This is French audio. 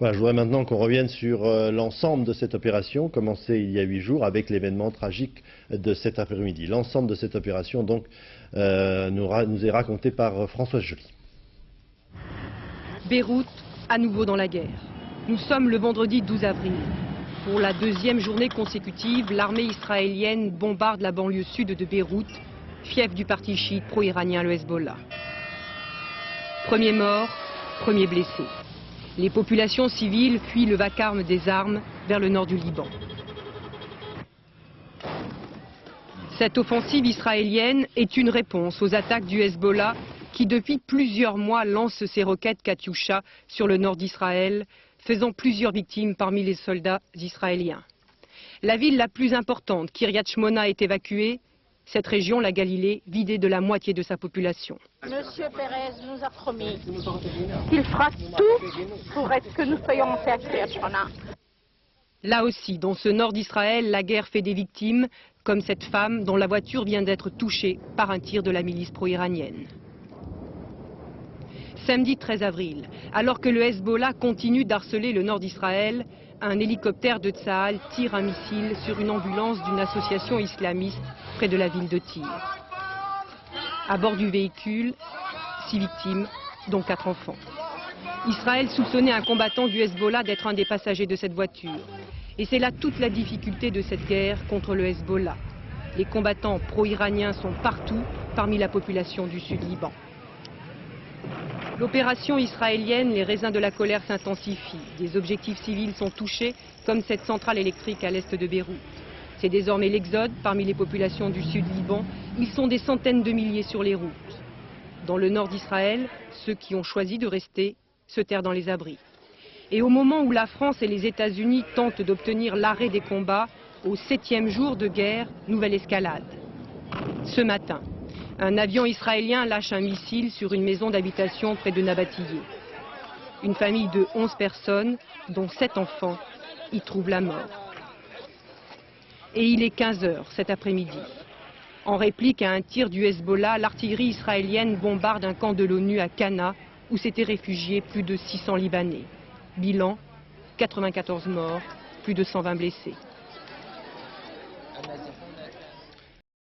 Voilà, je voudrais maintenant qu'on revienne sur l'ensemble de cette opération, commencée il y a 8 jours avec l'événement tragique de cet après-midi. L'ensemble de cette opération donc nous est raconté par Françoise Joly. Beyrouth, à nouveau dans la guerre. Nous sommes le vendredi 12 avril. Pour la deuxième journée consécutive, l'armée israélienne bombarde la banlieue sud de Beyrouth, fief du parti chiite pro-iranien le Hezbollah. Premier mort, premier blessé. Les populations civiles fuient le vacarme des armes vers le nord du Liban. Cette offensive israélienne est une réponse aux attaques du Hezbollah qui depuis plusieurs mois lance ses roquettes Katyusha sur le nord d'Israël, faisant plusieurs victimes parmi les soldats israéliens. La ville la plus importante, Kiryat Shmona, est évacuée. Cette région, la Galilée, vidée de la moitié de sa population. Monsieur Pérez nous a promis qu'il fera tout pour que nous soyons montés à Kiryat Shmona. Là aussi, dans ce nord d'Israël, la guerre fait des victimes, comme cette femme dont la voiture vient d'être touchée par un tir de la milice pro-iranienne. Samedi 13 avril, alors que le Hezbollah continue d'harceler le nord d'Israël, un hélicoptère de Tsahal tire un missile sur une ambulance d'une association islamiste près de la ville de Tyr. À bord du véhicule, 6 victimes, dont 4 enfants. Israël soupçonnait un combattant du Hezbollah d'être un des passagers de cette voiture. Et c'est là toute la difficulté de cette guerre contre le Hezbollah. Les combattants pro-iraniens sont partout parmi la population du Sud-Liban. L'opération israélienne, les raisins de la colère s'intensifient. Des objectifs civils sont touchés, comme cette centrale électrique à l'est de Beyrouth. C'est désormais l'exode parmi les populations du Sud-Liban. Ils sont des centaines de milliers sur les routes. Dans le nord d'Israël, ceux qui ont choisi de rester se terrent dans les abris. Et au moment où la France et les États-Unis tentent d'obtenir l'arrêt des combats, au 7e jour de guerre, nouvelle escalade. Ce matin, un avion israélien lâche un missile sur une maison d'habitation près de Nabatillé. Une famille de 11 personnes, dont 7 enfants, y trouve la mort. Et il est 15 h cet après-midi. En réplique à un tir du Hezbollah, l'artillerie israélienne bombarde un camp de l'ONU à Cana, où s'étaient réfugiés plus de 600 Libanais. Bilan, 94 morts, plus de 120 blessés.